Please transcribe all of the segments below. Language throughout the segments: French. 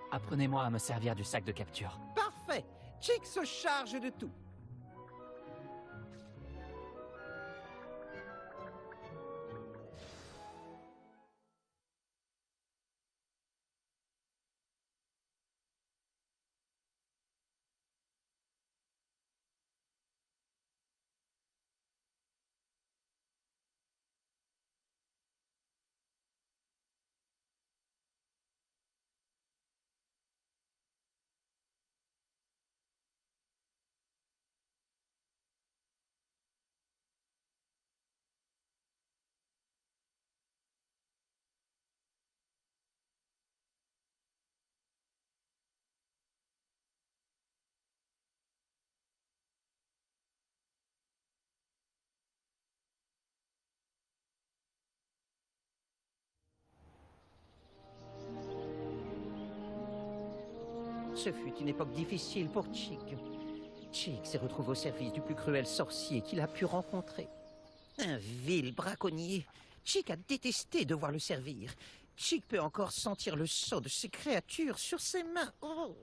Apprenez-moi à me servir du sac de capture. Parfait. Chick se charge de tout. Ce fut une époque difficile pour Chick. Chick s'est retrouvé au service du plus cruel sorcier qu'il a pu rencontrer. Un vil braconnier. Chick a détesté devoir le servir. Chick peut encore sentir le sang de ces créatures sur ses mains. Oh.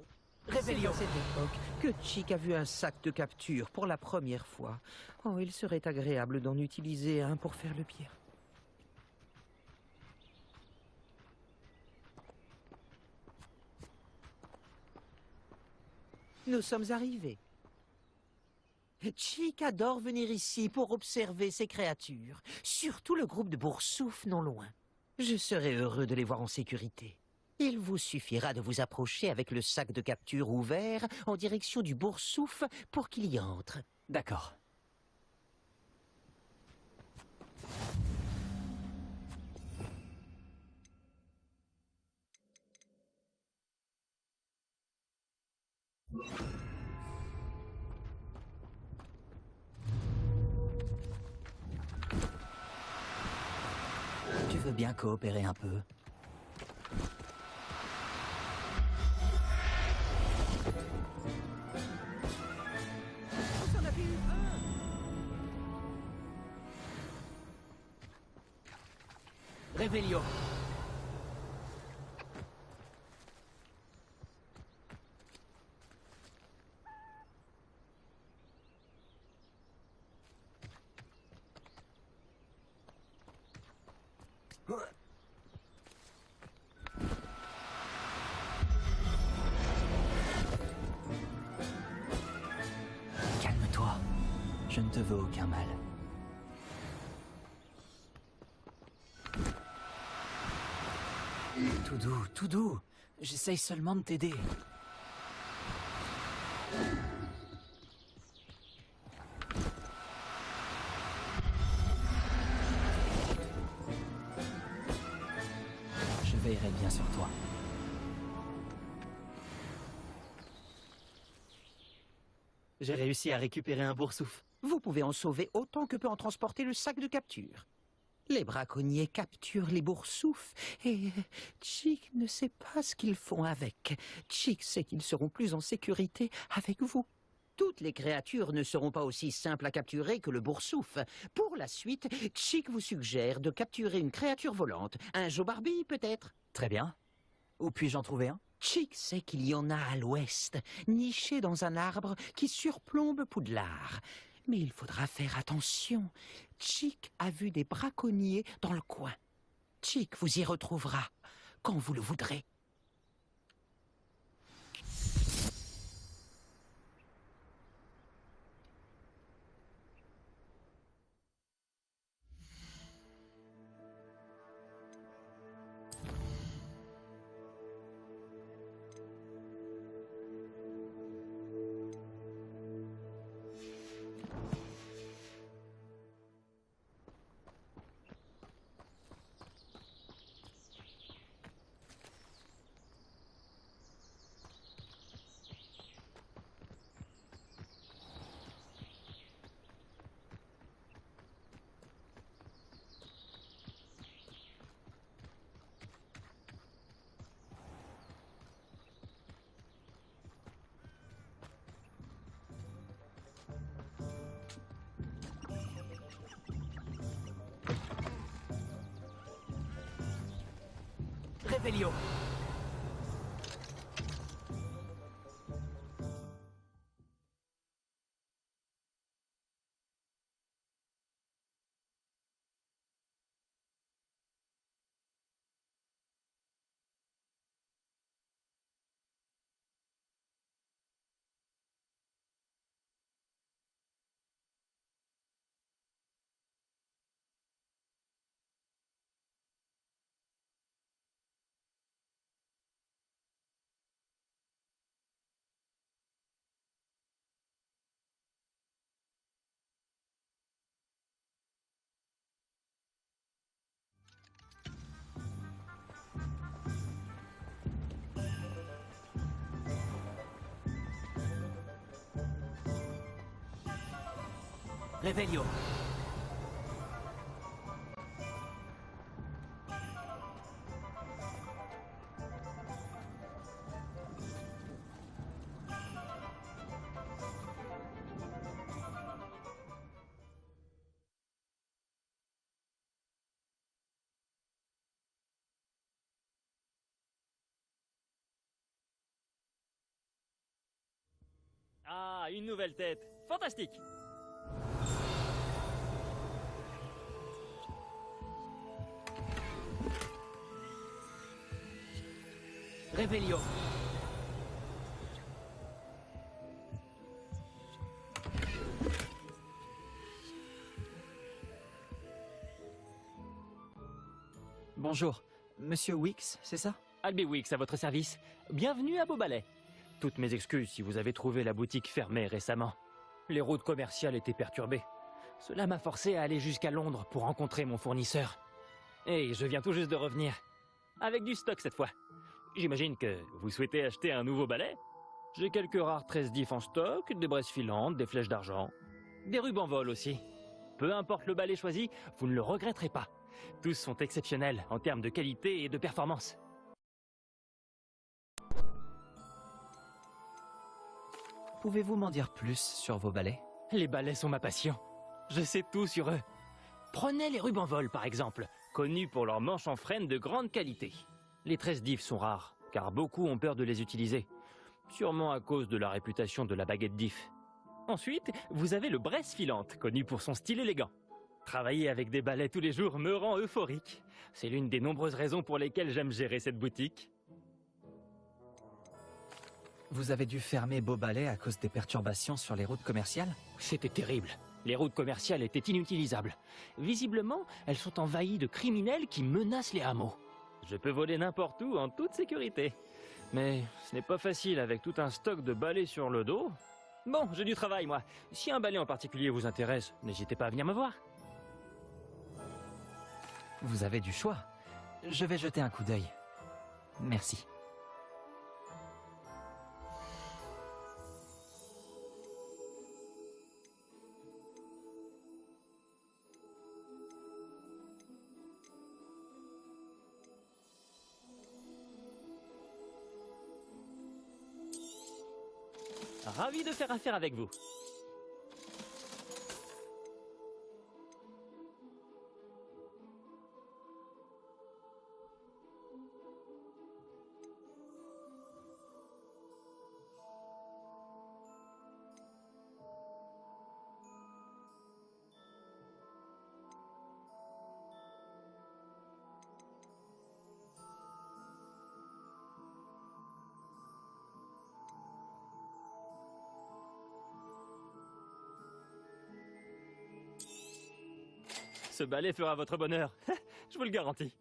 C'est à cette époque que Chick a vu un sac de capture pour la première fois. Oh, il serait agréable d'en utiliser un pour faire le bien. Nous sommes arrivés. Chick adore venir ici pour observer ces créatures, surtout le groupe de Boursouf non loin. Je serais heureux de les voir en sécurité. Il vous suffira de vous approcher avec le sac de capture ouvert en direction du Boursouf pour qu'il y entre. D'accord. Tu veux bien coopérer un peu? Vous en avez eu un! Réveillon. Calme-toi. Je ne te veux aucun mal. Tout doux, tout doux. J'essaye seulement de t'aider. Je veillerai bien sur toi. J'ai réussi à récupérer un boursouf. Vous pouvez en sauver autant que peut en transporter le sac de capture. Les braconniers capturent les boursoufs et Chick ne sait pas ce qu'ils font avec. Chick sait qu'ils seront plus en sécurité avec vous. Toutes les créatures ne seront pas aussi simples à capturer que le boursouf. Pour la suite, Chick vous suggère de capturer une créature volante. Un Joe Barbie, peut-être? Très bien. Où puis-je en trouver un? Chick sait qu'il y en a à l'ouest, niché dans un arbre qui surplombe Poudlard. Mais il faudra faire attention. Chick a vu des braconniers dans le coin. Chick vous y retrouvera quand vous le voudrez. Revelio. Revelio. Ah, une nouvelle tête. Fantastique. Revelio. Bonjour, Monsieur Wix, c'est ça? Albie Wix à votre service. Bienvenue à Beaubalais. Toutes mes excuses si vous avez trouvé la boutique fermée récemment. Les routes commerciales étaient perturbées. Cela m'a forcé à aller jusqu'à Londres pour rencontrer mon fournisseur. Et je viens tout juste de revenir. Avec du stock cette fois. J'imagine que vous souhaitez acheter un nouveau balai? J'ai quelques rares 13 diffs en stock, des braises filantes, des flèches d'argent, des rubans vol aussi. Peu importe le balai choisi, vous ne le regretterez pas. Tous sont exceptionnels en termes de qualité et de performance. Pouvez-vous m'en dire plus sur vos balais? Les balais sont ma passion. Je sais tout sur eux. Prenez les rubans vol par exemple, connus pour leurs manches en frêne de grande qualité. Les 13 diffs sont rares, car beaucoup ont peur de les utiliser. Sûrement à cause de la réputation de la baguette diff. Ensuite, vous avez le braise filante, connu pour son style élégant. Travailler avec des balais tous les jours me rend euphorique. C'est l'une des nombreuses raisons pour lesquelles j'aime gérer cette boutique. Vous avez dû fermer Beaubalais à cause des perturbations sur les routes commerciales? C'était terrible. Les routes commerciales étaient inutilisables. Visiblement, elles sont envahies de criminels qui menacent les hameaux. Je peux voler n'importe où en toute sécurité. Mais ce n'est pas facile avec tout un stock de balais sur le dos. Bon, j'ai du travail, moi. Si un balai en particulier vous intéresse, n'hésitez pas à venir me voir. Vous avez du choix. Je vais jeter un coup d'œil. Merci. Ravi de faire affaire avec vous. Ce balai fera votre bonheur. Je vous le garantis.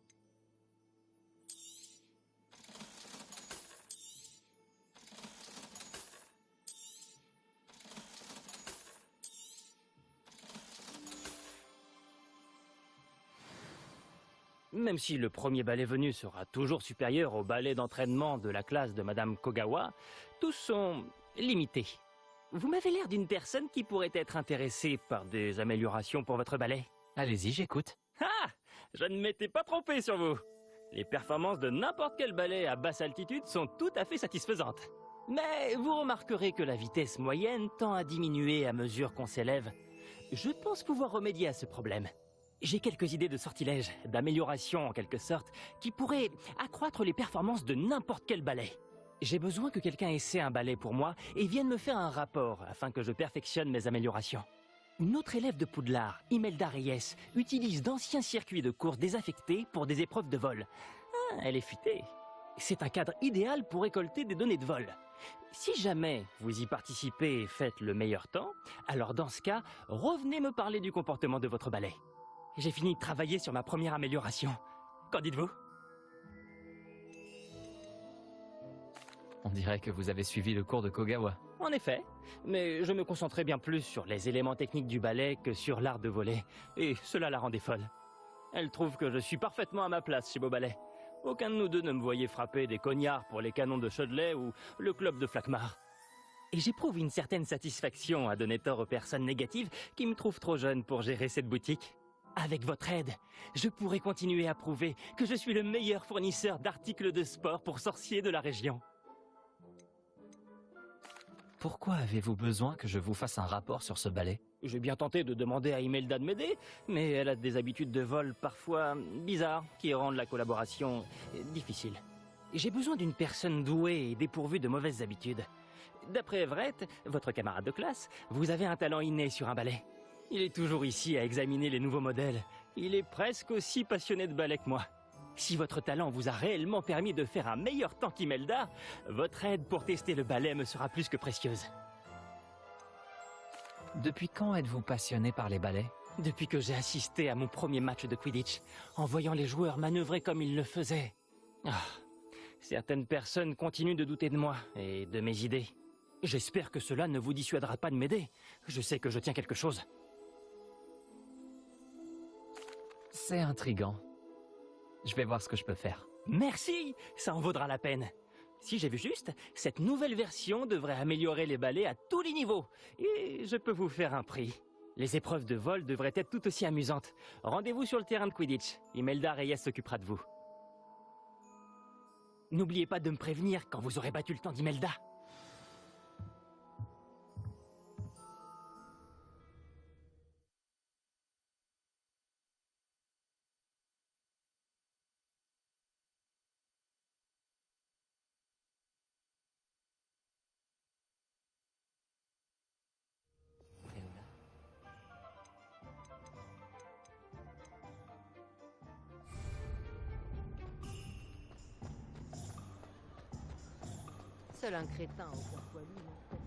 Même si le premier balai venu sera toujours supérieur au balai d'entraînement de la classe de Madame Kogawa, tous sont limités. Vous m'avez l'air d'une personne qui pourrait être intéressée par des améliorations pour votre balai. Allez-y, j'écoute. Ah! Je ne m'étais pas trompé sur vous. Les performances de n'importe quel balai à basse altitude sont tout à fait satisfaisantes. Mais vous remarquerez que la vitesse moyenne tend à diminuer à mesure qu'on s'élève. Je pense pouvoir remédier à ce problème. J'ai quelques idées de sortilèges, d'amélioration en quelque sorte, qui pourraient accroître les performances de n'importe quel balai. J'ai besoin que quelqu'un essaie un balai pour moi et vienne me faire un rapport afin que je perfectionne mes améliorations. Une autre élève de Poudlard, Imelda Reyes, utilise d'anciens circuits de course désaffectés pour des épreuves de vol. Ah, elle est futée. C'est un cadre idéal pour récolter des données de vol. Si jamais vous y participez et faites le meilleur temps, alors dans ce cas, revenez me parler du comportement de votre balai. J'ai fini de travailler sur ma première amélioration. Qu'en dites-vous? On dirait que vous avez suivi le cours de Kogawa. En effet, mais je me concentrais bien plus sur les éléments techniques du ballet que sur l'art de voler, et cela la rendait folle. Elle trouve que je suis parfaitement à ma place chez Beauballet. Aucun de nous deux ne me voyait frapper des cognards pour les canons de Chaudelet ou le club de Flaquemart. Et j'éprouve une certaine satisfaction à donner tort aux personnes négatives qui me trouvent trop jeune pour gérer cette boutique. Avec votre aide, je pourrai continuer à prouver que je suis le meilleur fournisseur d'articles de sport pour sorciers de la région. Pourquoi avez-vous besoin que je vous fasse un rapport sur ce balai? J'ai bien tenté de demander à Imelda de m'aider, mais elle a des habitudes de vol parfois bizarres qui rendent la collaboration difficile. J'ai besoin d'une personne douée et dépourvue de mauvaises habitudes. D'après Everett, votre camarade de classe, vous avez un talent inné sur un balai. Il est toujours ici à examiner les nouveaux modèles. Il est presque aussi passionné de balai que moi. Si votre talent vous a réellement permis de faire un meilleur temps qu'Imelda, votre aide pour tester le balai me sera plus que précieuse. Depuis quand êtes-vous passionné par les balais? Depuis que j'ai assisté à mon premier match de Quidditch, en voyant les joueurs manœuvrer comme ils le faisaient. Ah, certaines personnes continuent de douter de moi et de mes idées. J'espère que cela ne vous dissuadera pas de m'aider. Je sais que je tiens quelque chose. C'est intriguant. Je vais voir ce que je peux faire. Merci, ça en vaudra la peine. Si j'ai vu juste, cette nouvelle version devrait améliorer les balais à tous les niveaux. Et je peux vous faire un prix. Les épreuves de vol devraient être tout aussi amusantes. Rendez-vous sur le terrain de Quidditch. Imelda Reyes s'occupera de vous. N'oubliez pas de me prévenir quand vous aurez battu le temps d'Imelda. Seul un crétin au cœur poilu n'en fait.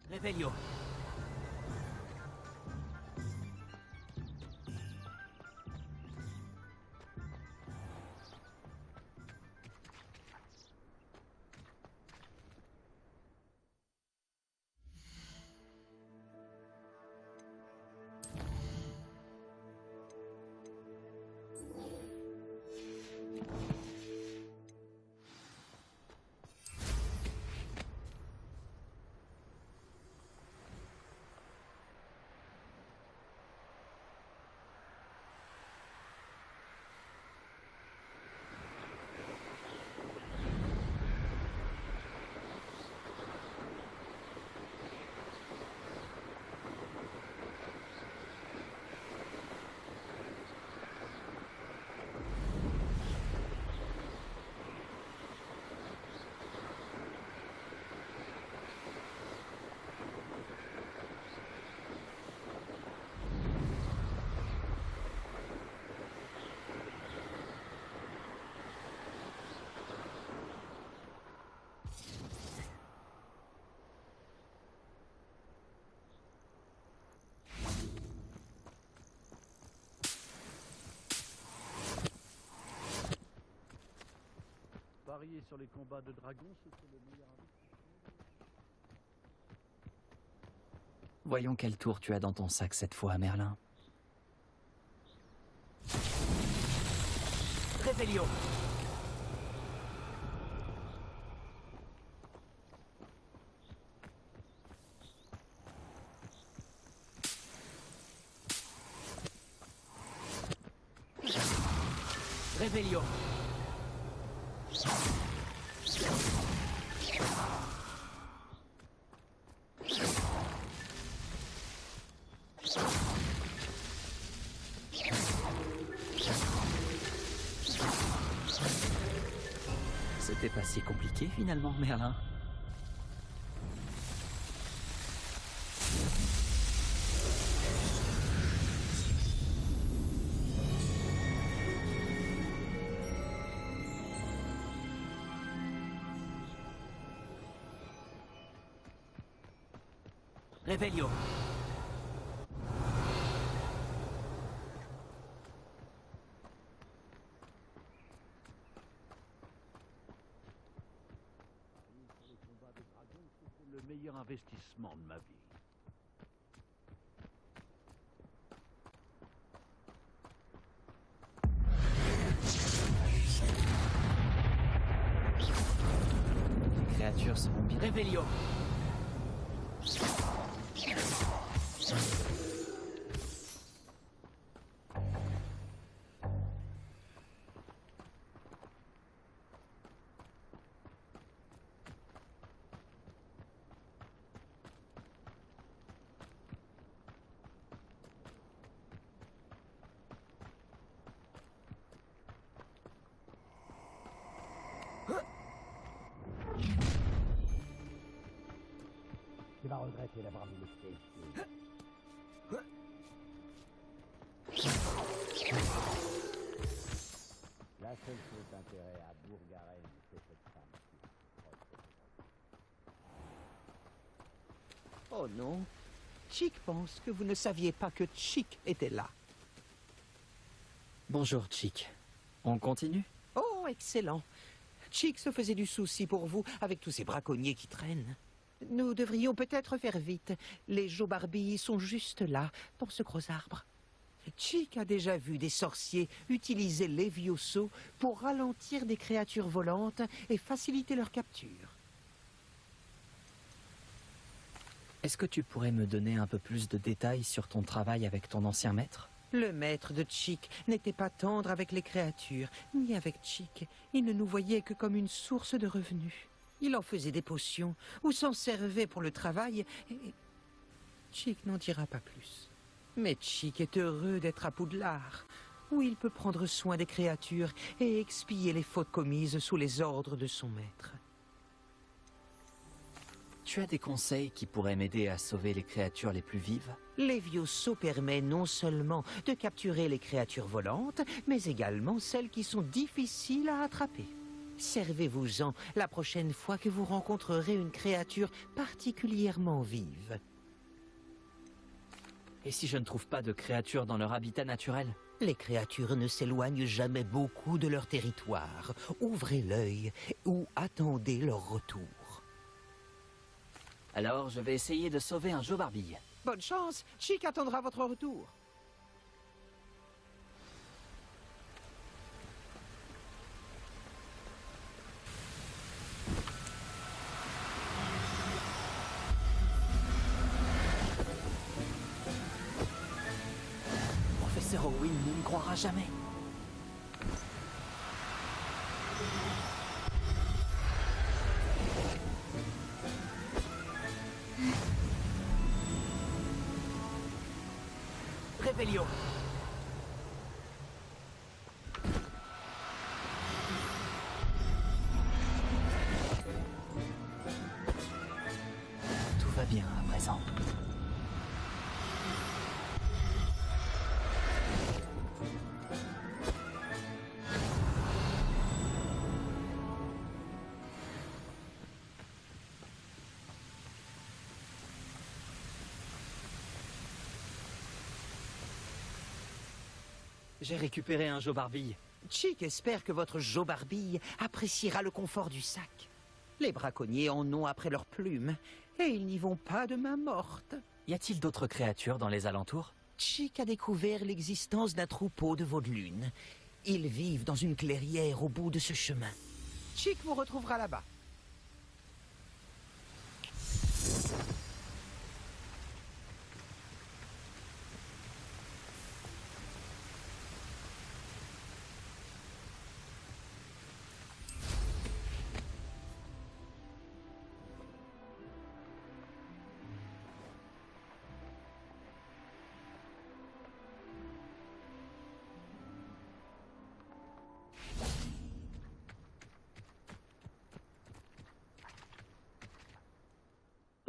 Réveillon. parier sur les combats de dragons, ce serait le meilleur Voyons quel tour tu as dans ton sac cette fois, Merlin. Réveillon. Réveillon. C'était pas si compliqué finalement, Merlin. Réveillon. le meilleur investissement de ma vie. Les créatures seront bien. Réveillon. Tu vas regretter d'avoir mis le pied ici. La seule chose d'intérêt à Bourg-Garenne, c'est cette femme qui Oh non. Chick pense que vous ne saviez pas que Chick était là. Bonjour, Chick. On continue? Oh, excellent. Chick se faisait du souci pour vous avec tous ces braconniers qui traînent. Nous devrions peut-être faire vite. Les Jobarbilles sont juste là, dans ce gros arbre. Chick a déjà vu des sorciers utiliser Levioso pour ralentir des créatures volantes et faciliter leur capture. Est-ce que tu pourrais me donner un peu plus de détails sur ton travail avec ton ancien maître? Le maître de Chick n'était pas tendre avec les créatures, ni avec Chick. Il ne nous voyait que comme une source de revenus. Il en faisait des potions, ou s'en servait pour le travail, et Chick n'en dira pas plus. Mais Chick est heureux d'être à Poudlard, où il peut prendre soin des créatures et expier les fautes commises sous les ordres de son maître. Tu as des conseils qui pourraient m'aider à sauver les créatures les plus vives? Levioso permet non seulement de capturer les créatures volantes, mais également celles qui sont difficiles à attraper. Servez-vous-en la prochaine fois que vous rencontrerez une créature particulièrement vive. Et si je ne trouve pas de créatures dans leur habitat naturel? Les créatures ne s'éloignent jamais beaucoup de leur territoire. Ouvrez l'œil ou attendez leur retour. Alors, je vais essayer de sauver un Jobarbille. Bonne chance, Chick attendra votre retour. Professeur Owen ne me croira jamais. Réveillon. Tout va bien à présent. J'ai récupéré un Jobarbille. Chick espère que votre Joe Barbille appréciera le confort du sac. Les braconniers en ont après leurs plumes, et ils n'y vont pas de main morte. Y a-t-il d'autres créatures dans les alentours? Chick a découvert l'existence d'un troupeau de veaux de lune. Ils vivent dans une clairière au bout de ce chemin. Chick vous retrouvera là-bas.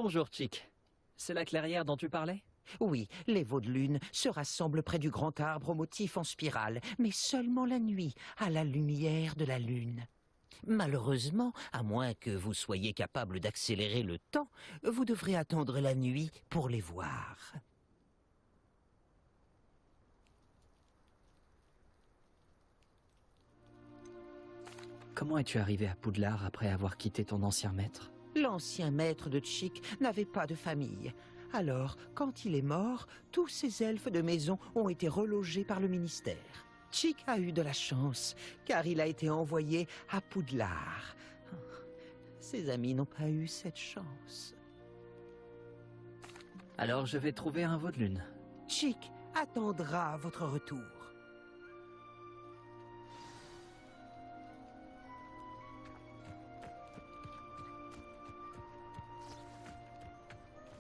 Bonjour, Chick. C'est la clairière dont tu parlais? Oui, les veaux de lune se rassemblent près du grand arbre au motif en spirale, mais seulement la nuit, à la lumière de la lune. Malheureusement, à moins que vous soyez capable d'accélérer le temps, vous devrez attendre la nuit pour les voir. Comment es-tu arrivé à Poudlard après avoir quitté ton ancien maître? L'ancien maître de Chick n'avait pas de famille. Alors, quand il est mort, tous ces elfes de maison ont été relogés par le ministère. Chick a eu de la chance, car il a été envoyé à Poudlard. Ses amis n'ont pas eu cette chance. Alors je vais trouver un veau de lune. Chick attendra votre retour.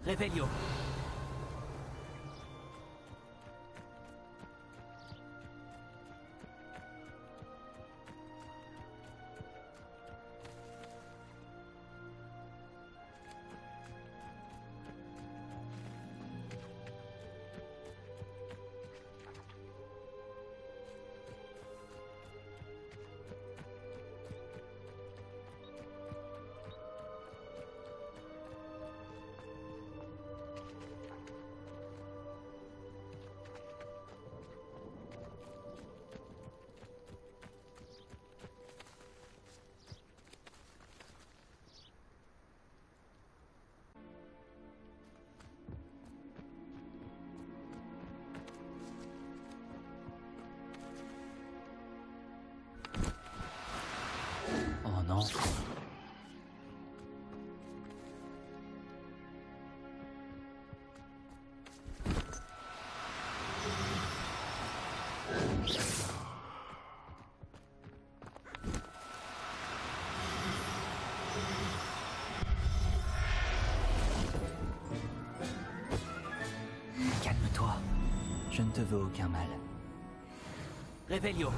Réveillon. Oh non. Calme-toi. Je ne te veux aucun mal. Réveillon.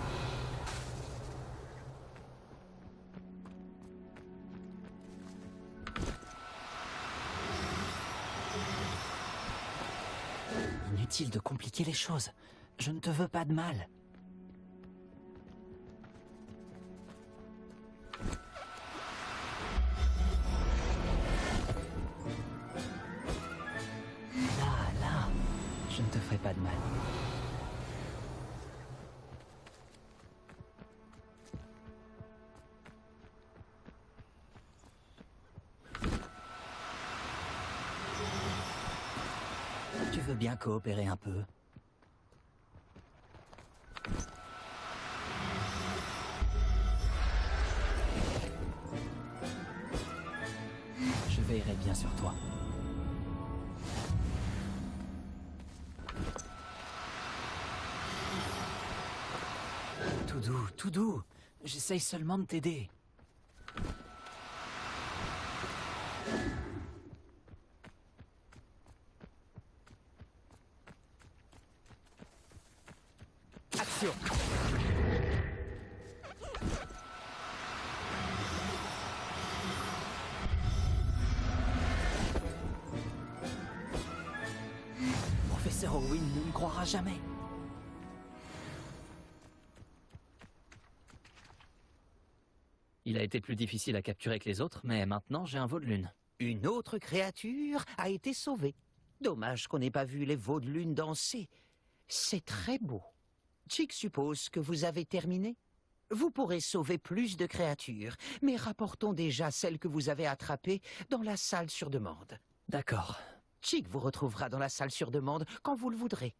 Inutile de compliquer les choses. Je ne te veux pas de mal. Là, je ne te ferai pas de mal. Tu veux bien coopérer un peu? Je veillerai bien sur toi. Tout doux, tout doux. J'essaye seulement de t'aider. Action! Professeur Owen ne me croira jamais. Il a été plus difficile à capturer que les autres, mais maintenant j'ai un veau de lune. Une autre créature a été sauvée. Dommage qu'on n'ait pas vu les veaux de lune danser. C'est très beau. Chick suppose que vous avez terminé. Vous pourrez sauver plus de créatures, mais rapportons déjà celles que vous avez attrapées dans la salle sur demande. D'accord. Chick vous retrouvera dans la salle sur demande quand vous le voudrez.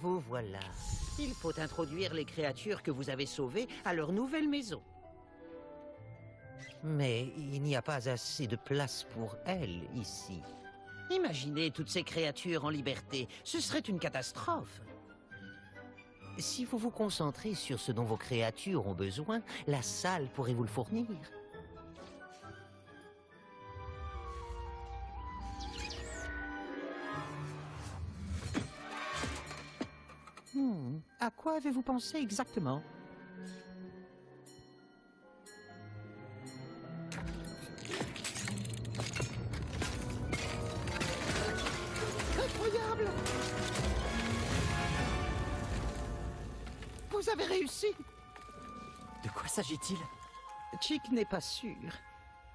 Vous voilà. Il faut introduire les créatures que vous avez sauvées à leur nouvelle maison. Mais il n'y a pas assez de place pour elles ici. Imaginez toutes ces créatures en liberté. Ce serait une catastrophe. Si vous vous concentrez sur ce dont vos créatures ont besoin, la salle pourrait vous le fournir. À quoi avez-vous pensé exactement? Incroyable! Vous avez réussi! De quoi s'agit-il? Chick n'est pas sûr.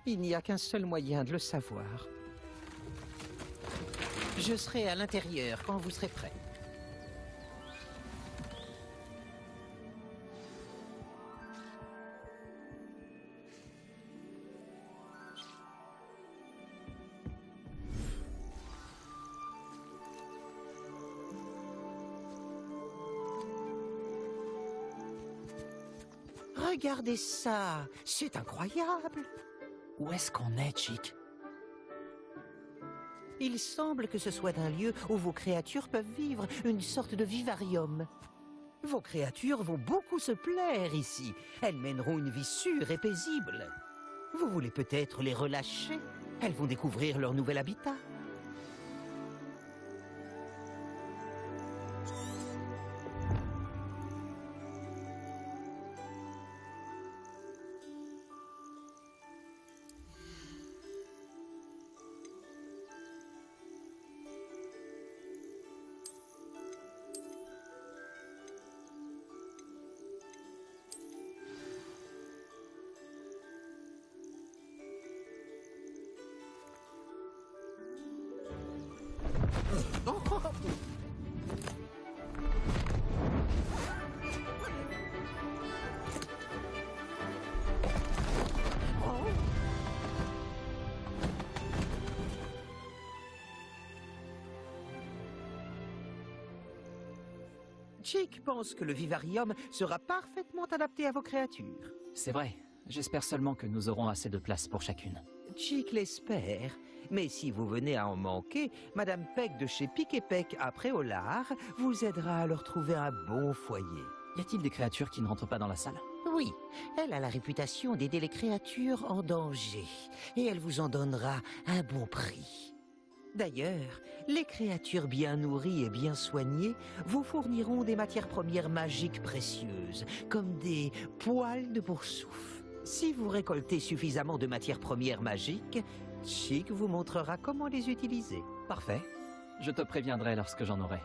Il n'y a qu'un seul moyen de le savoir. Je serai à l'intérieur quand vous serez prêt. Regardez ça, c'est incroyable. Où est-ce qu'on est, Chick? Il semble que ce soit un lieu où vos créatures peuvent vivre, une sorte de vivarium. Vos créatures vont beaucoup se plaire ici. Elles mèneront une vie sûre et paisible. Vous voulez peut-être les relâcher? Elles vont découvrir leur nouvel habitat. Chick pense que le vivarium sera parfaitement adapté à vos créatures. C'est vrai. J'espère seulement que nous aurons assez de place pour chacune. Chick l'espère, mais si vous venez à en manquer, Madame Peck de chez Pic et Peck à Préolard vous aidera à leur trouver un bon foyer. Y a-t-il des créatures qui ne rentrent pas dans la salle? Oui, elle a la réputation d'aider les créatures en danger, et elle vous en donnera un bon prix. D'ailleurs, les créatures bien nourries et bien soignées vous fourniront des matières premières magiques précieuses, comme des poils de boursouf. Si vous récoltez suffisamment de matières premières magiques, Chick vous montrera comment les utiliser. Parfait. Je te préviendrai lorsque j'en aurai.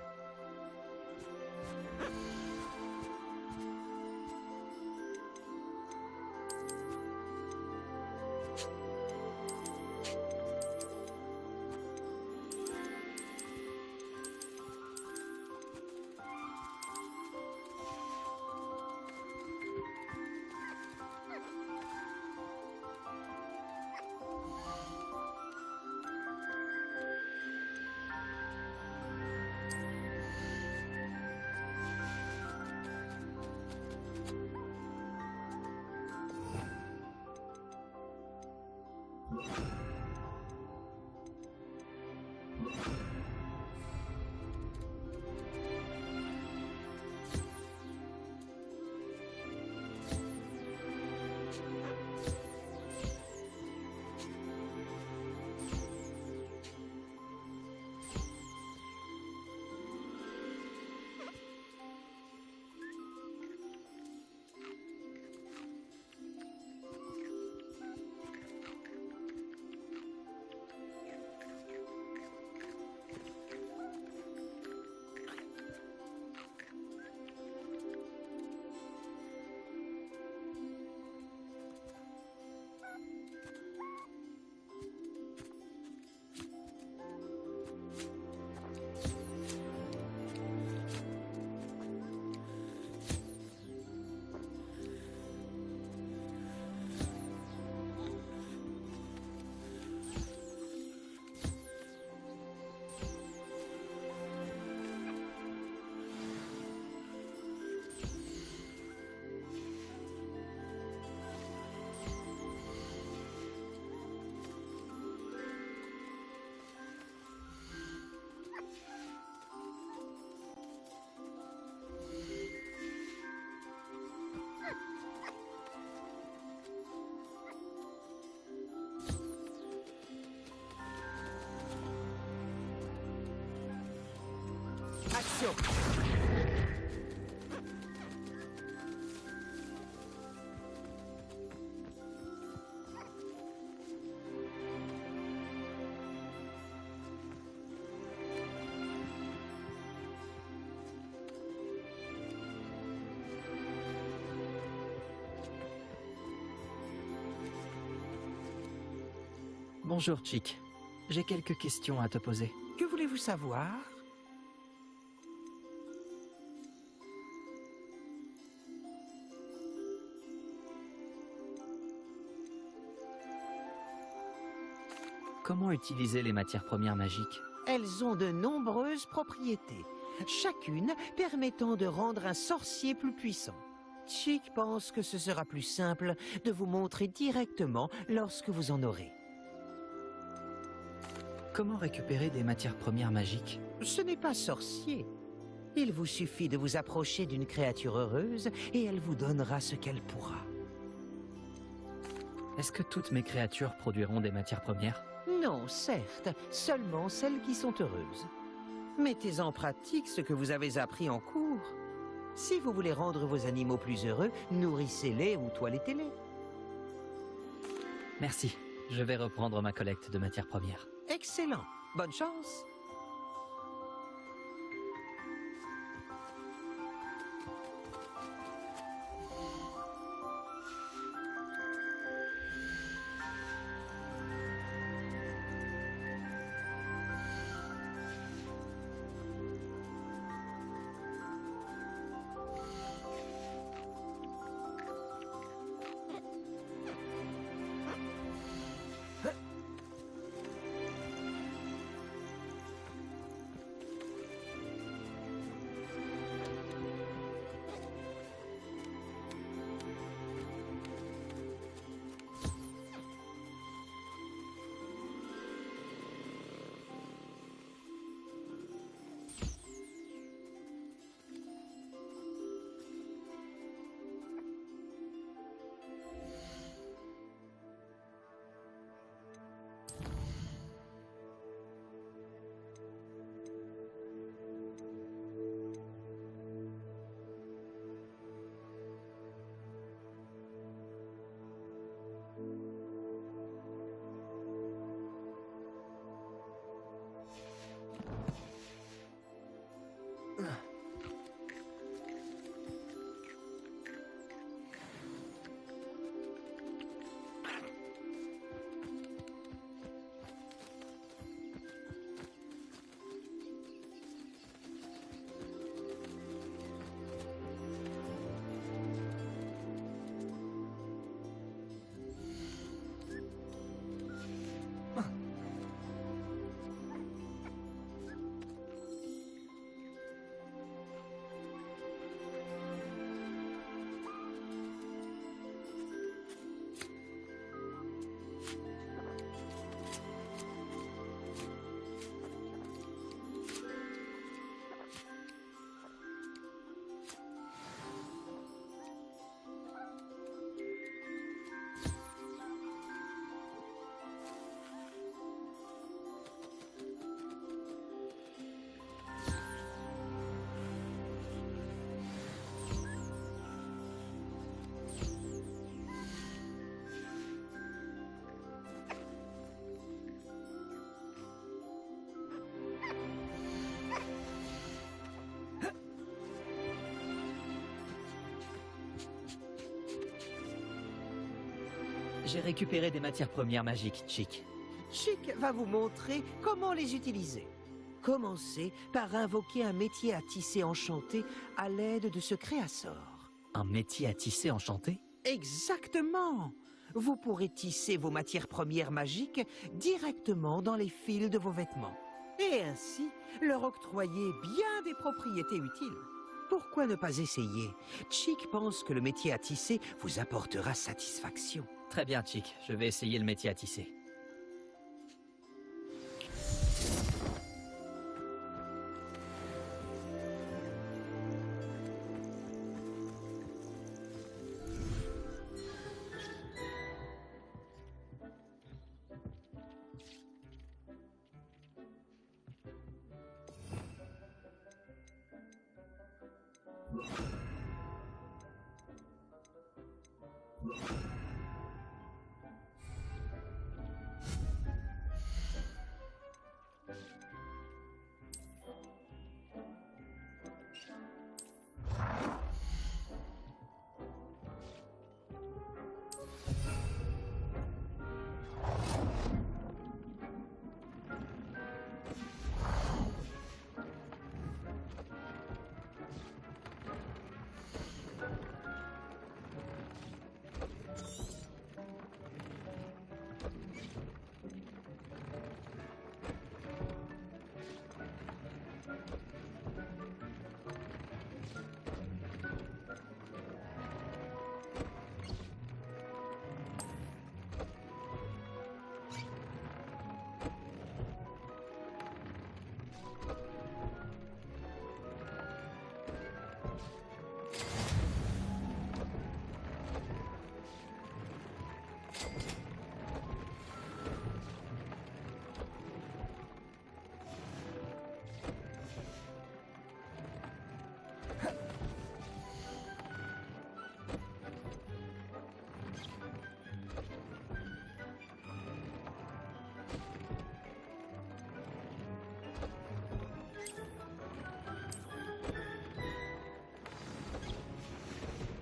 Action! Bonjour, Chick. J'ai quelques questions à te poser. Que voulez-vous savoir? Comment utiliser les matières premières magiques? Elles ont de nombreuses propriétés, chacune permettant de rendre un sorcier plus puissant. Chick pense que ce sera plus simple de vous montrer directement lorsque vous en aurez. Comment récupérer des matières premières magiques? Ce n'est pas sorcier. Il vous suffit de vous approcher d'une créature heureuse et elle vous donnera ce qu'elle pourra. Est-ce que toutes mes créatures produiront des matières premières? Non, certes, seulement celles qui sont heureuses. Mettez en pratique ce que vous avez appris en cours. Si vous voulez rendre vos animaux plus heureux, nourrissez-les ou toilettez-les. Merci. Je vais reprendre ma collecte de matières premières. Excellent. Bonne chance. J'ai récupéré des matières premières magiques, Chick. Chick va vous montrer comment les utiliser. Commencez par invoquer un métier à tisser enchanté à l'aide de ce créasort. Un métier à tisser enchanté? Exactement! Vous pourrez tisser vos matières premières magiques directement dans les fils de vos vêtements. Et ainsi, leur octroyer bien des propriétés utiles. Pourquoi ne pas essayer? Chick pense que le métier à tisser vous apportera satisfaction. Très bien, Chick. Je vais essayer le métier à tisser.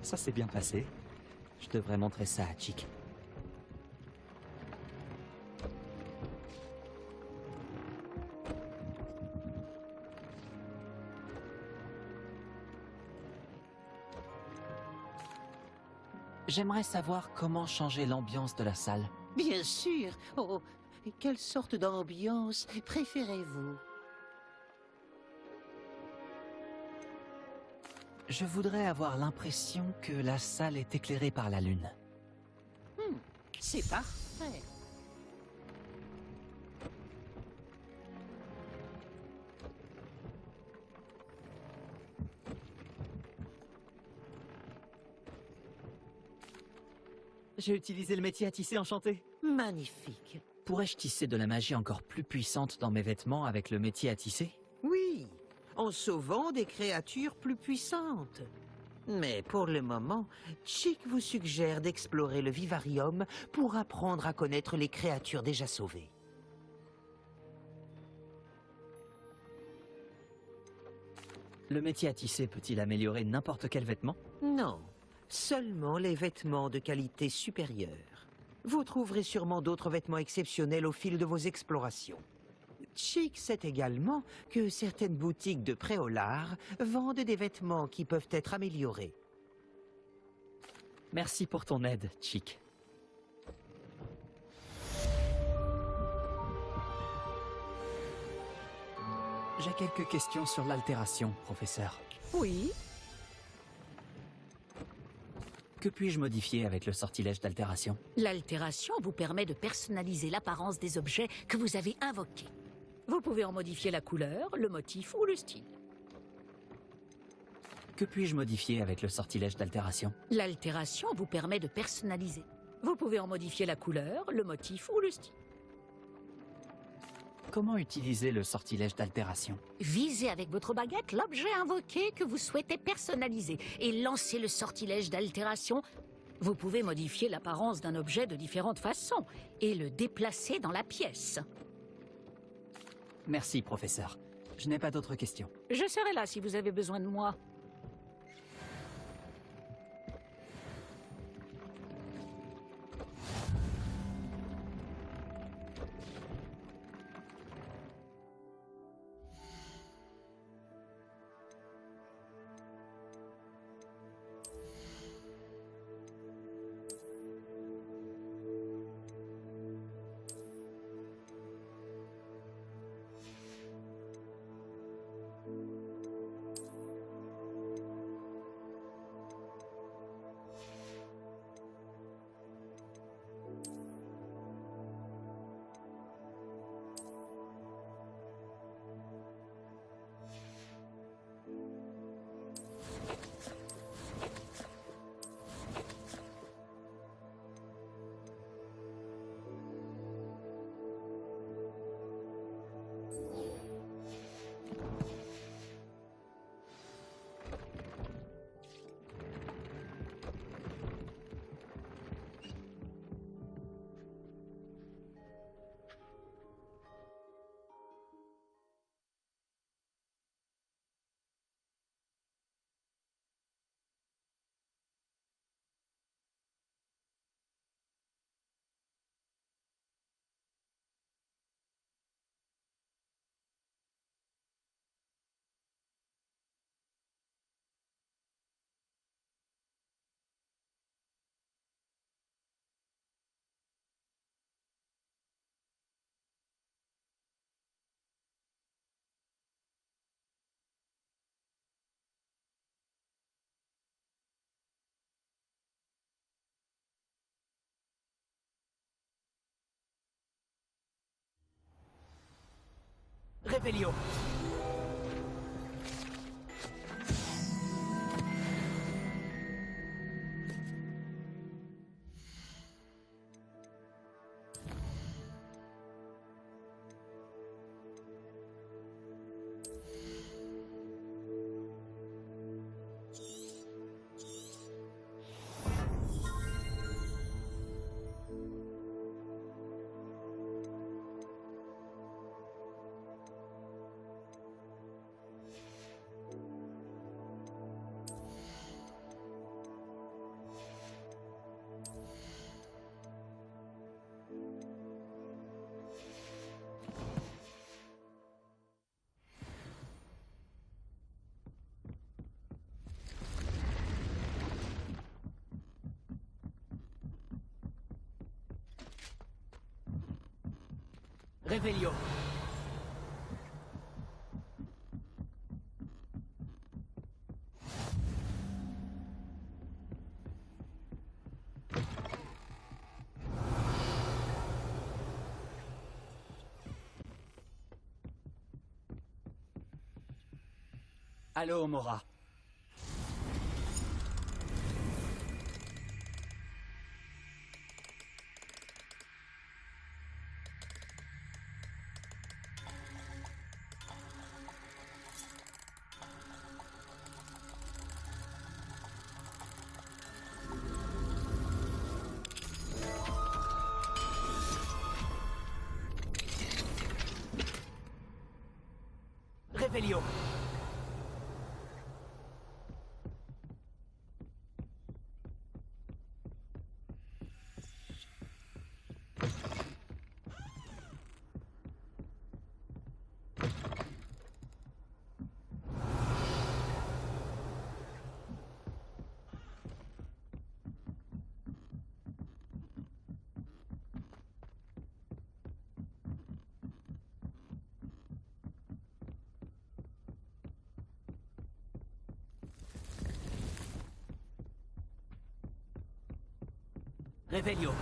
Ça s'est bien passé. Je devrais montrer ça à Chick. J'aimerais savoir comment changer l'ambiance de la salle. Bien sûr. Oh, quelle sorte d'ambiance préférez-vous? Je voudrais avoir l'impression que la salle est éclairée par la lune. C'est parfait. J'ai utilisé le métier à tisser enchanté. Magnifique. Pourrais-je tisser de la magie encore plus puissante dans mes vêtements avec le métier à tisser? Oui, en sauvant des créatures plus puissantes. Mais pour le moment, Chick vous suggère d'explorer le vivarium pour apprendre à connaître les créatures déjà sauvées. Le métier à tisser peut-il améliorer n'importe quel vêtement? Non, seulement les vêtements de qualité supérieure. Vous trouverez sûrement d'autres vêtements exceptionnels au fil de vos explorations. Chick sait également que certaines boutiques de Préolard vendent des vêtements qui peuvent être améliorés. Merci pour ton aide, Chick. J'ai quelques questions sur l'altération, professeur. Oui, Que puis-je modifier avec le sortilège d'altération? l'altération vous permet de personnaliser l'apparence des objets que vous avez invoqués. Vous pouvez en modifier la couleur, le motif ou le style. Que puis-je modifier avec le sortilège d'altération? L'altération vous permet de personnaliser. Vous pouvez en modifier la couleur, le motif ou le style. Comment utiliser le sortilège d'altération? Visez avec votre baguette l'objet invoqué que vous souhaitez personnaliser et lancez le sortilège d'altération. Vous pouvez modifier l'apparence d'un objet de différentes façons et le déplacer dans la pièce. Merci, professeur. Je n'ai pas d'autres questions. Je serai là si vous avez besoin de moi. Réveillon. Réveillon. Allô, Mora. Réveillon. Réveillon.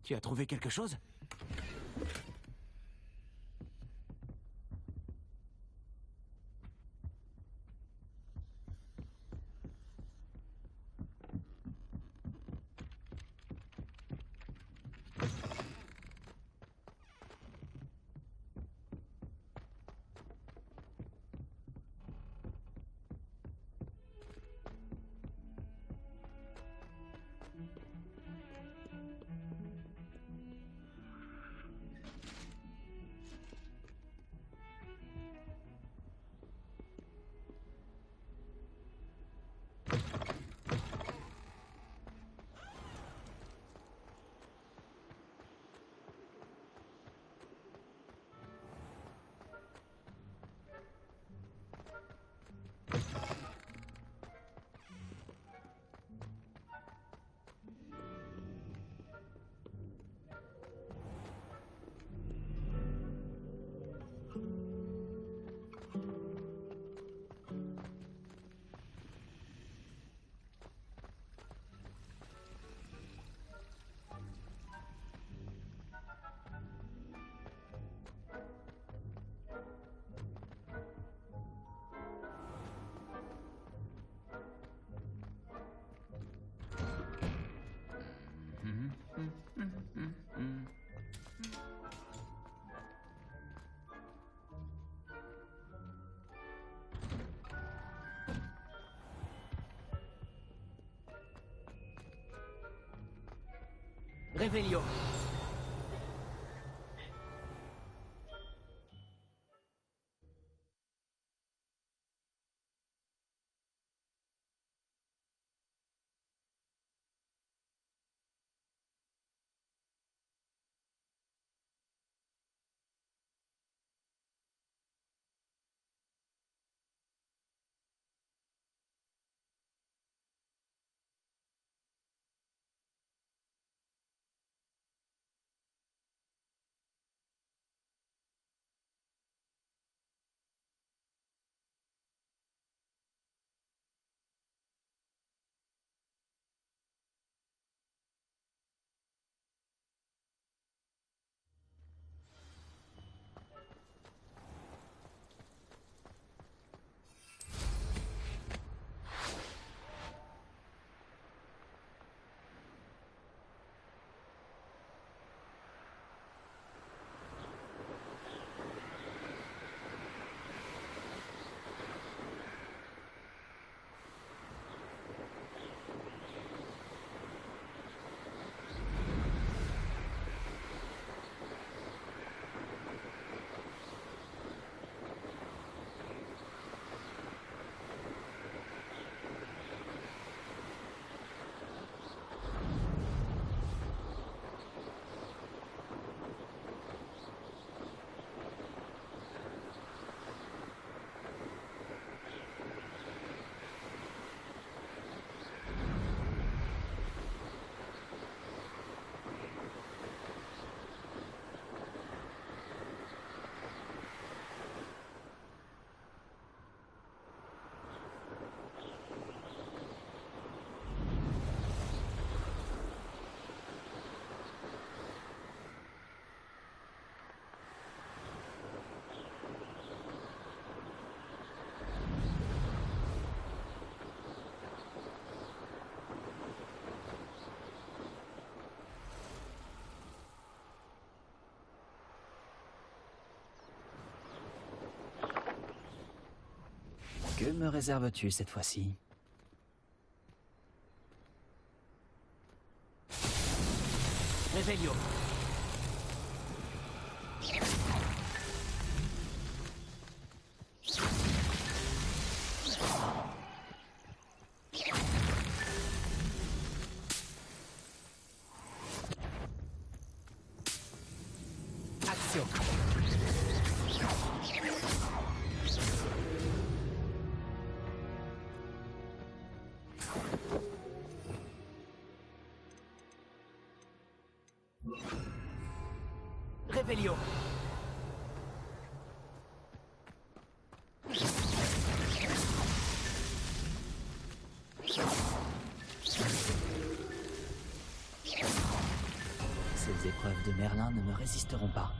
Tu as trouvé quelque chose? Revelio. Que me réserves-tu cette fois-ci? Revelio. Action. Revelio. Ces épreuves de Merlin ne me résisteront pas.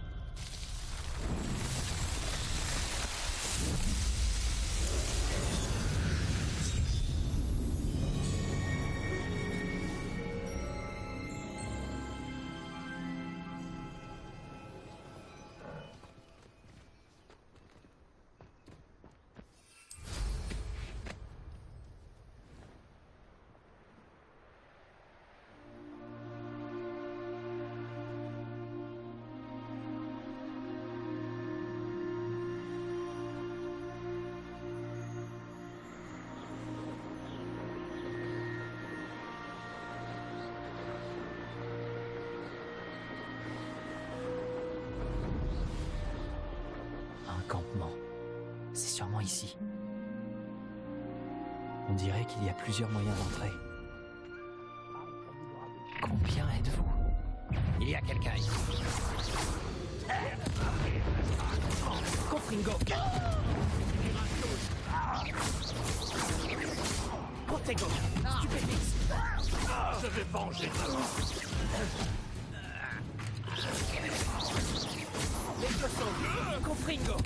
Campement. C'est sûrement ici. On dirait qu'il y a plusieurs moyens d'entrer. Combien êtes-vous? Il y a quelqu'un ici. Confringo. Protego. Stupéfix. Je vais venger ta mort. Levioso. Confringo.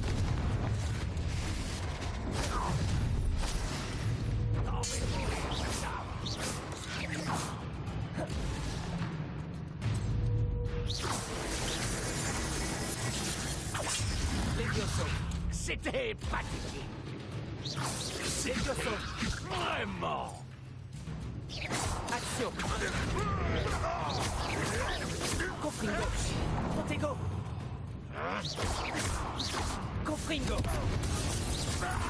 Levioso. C'était pathétique. Levioso. Vraiment. Action. Confringo. Protego. Confringo.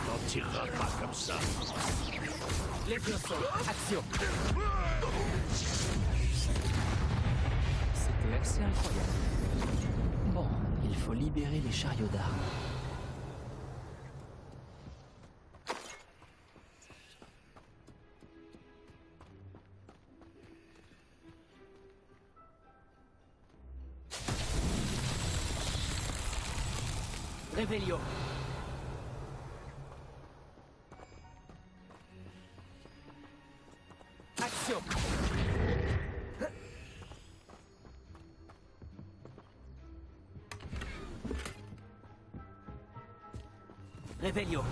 T'en tireras pas comme ça. Levioso. Action. C'était assez incroyable. Bon, il faut libérer les chariots d'armes. Revelio. Action. Revelio.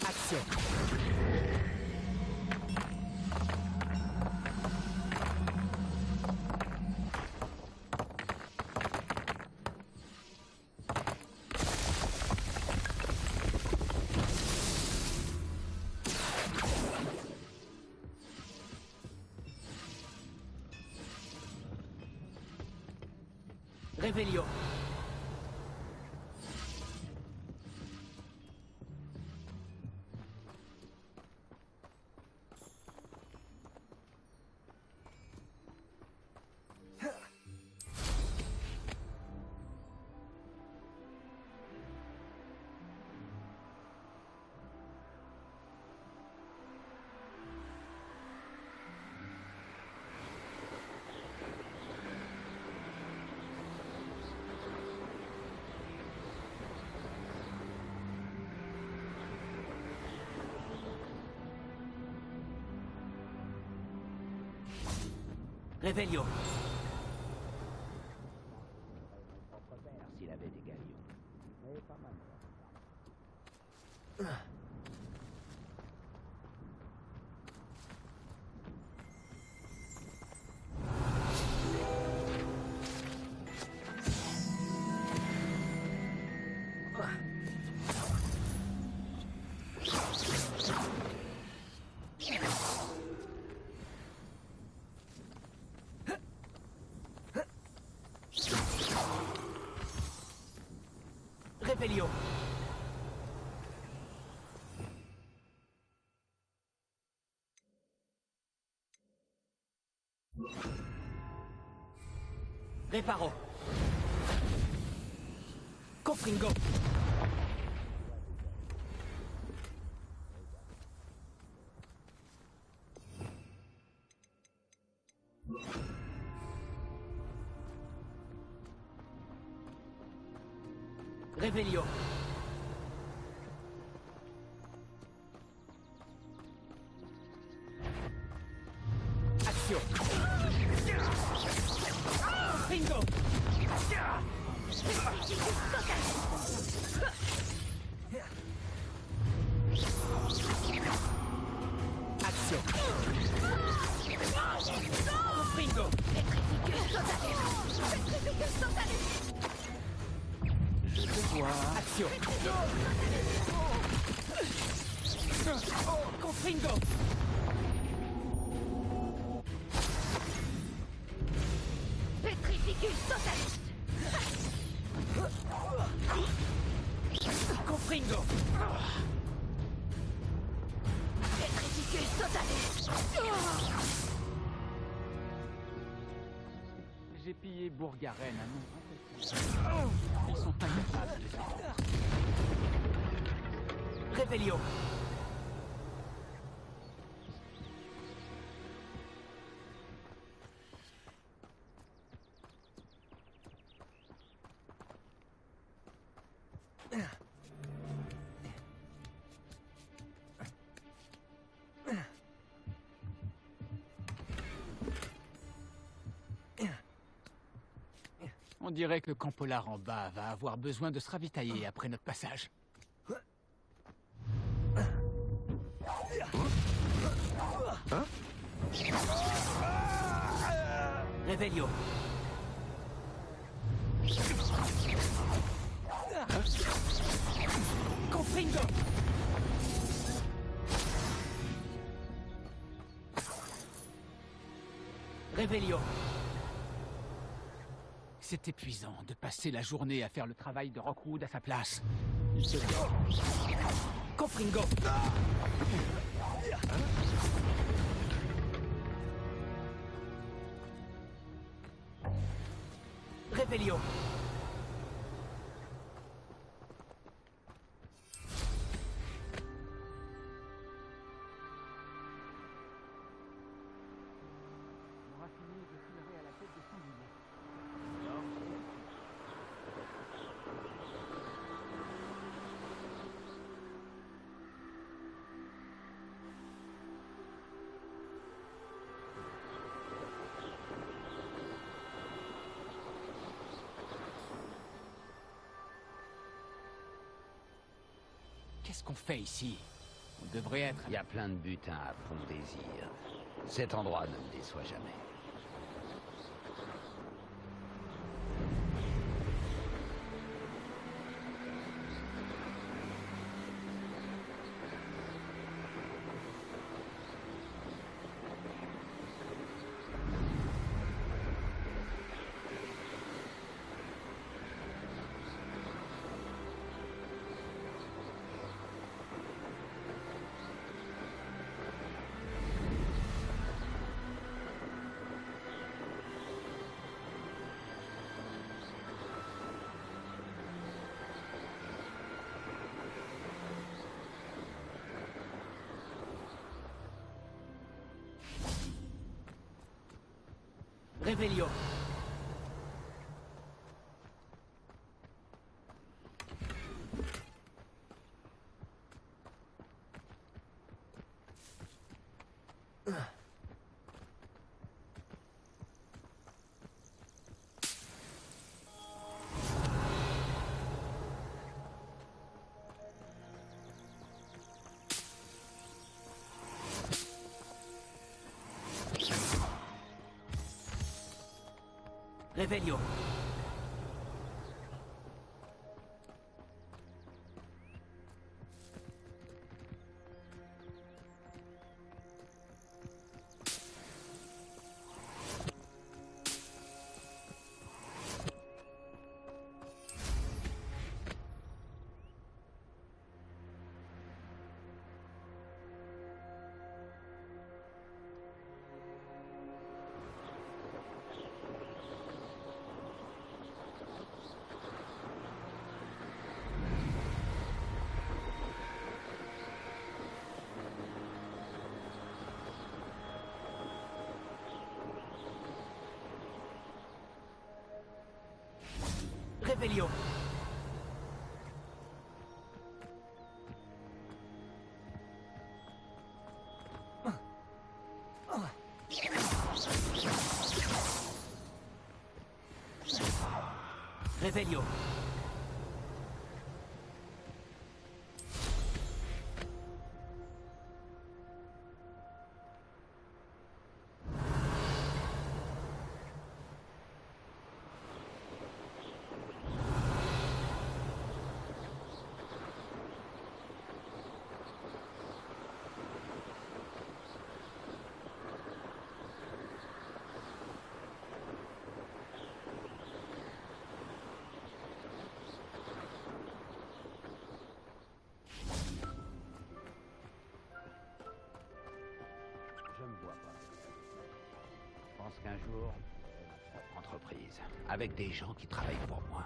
Action. Revelio. Revelio. Propre père s'il avait des galions. Mais pas mal. Revelio. Reparo. Confringo. Revelio. Action. Bingo. Action. Bingo. Je te vois. Action. Confringo. Petrificus totalis. Confringo. Petrificus totalis. J'ai pillé Bourg-Garenne à nombre. Ils sont incapables, les enfants. Revelio. On dirait que le camp polar en bas va avoir besoin de se ravitailler après notre passage. Revelio. Réveillon. C'est épuisant de passer la journée à faire le travail de Rockwood à sa place. Confringo. Réveillon. On aura fini de tirer à la tête de sanglier. Qu'est-ce qu'on fait ici? On devrait être... Il y a plein de butins à fond désir. Cet endroit ne me déçoit jamais. Réveillon. Réveillon. Réveillon. Réveillon. Je me vois pas. Je pense qu'un jour, entreprise, avec des gens qui travaillent pour moi.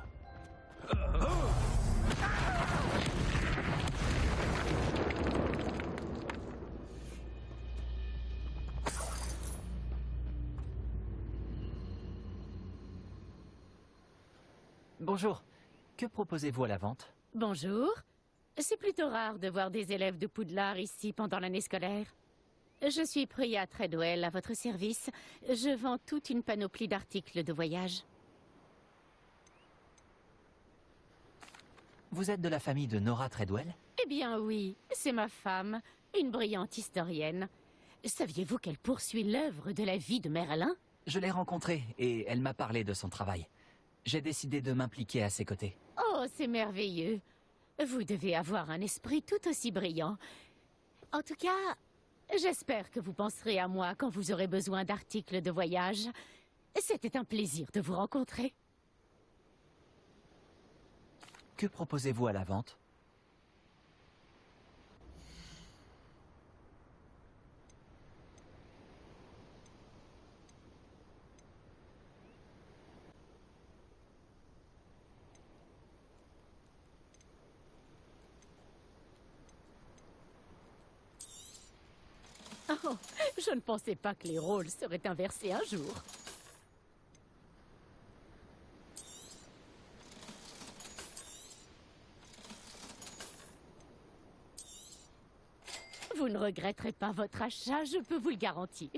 Bonjour. Que proposez-vous à la vente? Bonjour. C'est plutôt rare de voir des élèves de Poudlard ici pendant l'année scolaire. Je suis Priya Treadwell, à votre service. Je vends toute une panoplie d'articles de voyage. Vous êtes de la famille de Nora Treadwell? Eh bien oui, c'est ma femme, une brillante historienne. Saviez-vous qu'elle poursuit l'œuvre de la vie de Merlin? Je l'ai rencontrée et elle m'a parlé de son travail. J'ai décidé de m'impliquer à ses côtés. Oh, c'est merveilleux. Vous devez avoir un esprit tout aussi brillant. En tout cas, J'espère que vous penserez à moi quand vous aurez besoin d'articles de voyage. C'était un plaisir de vous rencontrer. Que proposez-vous à la vente? Oh, je ne pensais pas que les rôles seraient inversés un jour. Vous ne regretterez pas votre achat, je peux vous le garantir.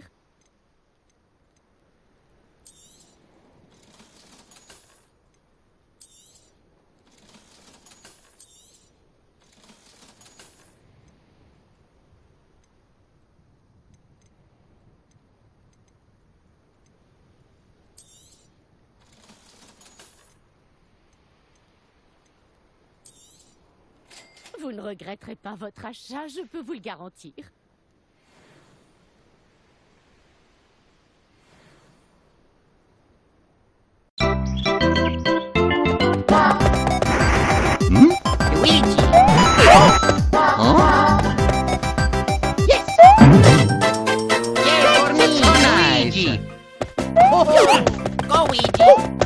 Vous ne regretterez pas votre achat, je peux vous le garantir. Luigi! Yes! Yeah, for me, Luigi! Go, Luigi!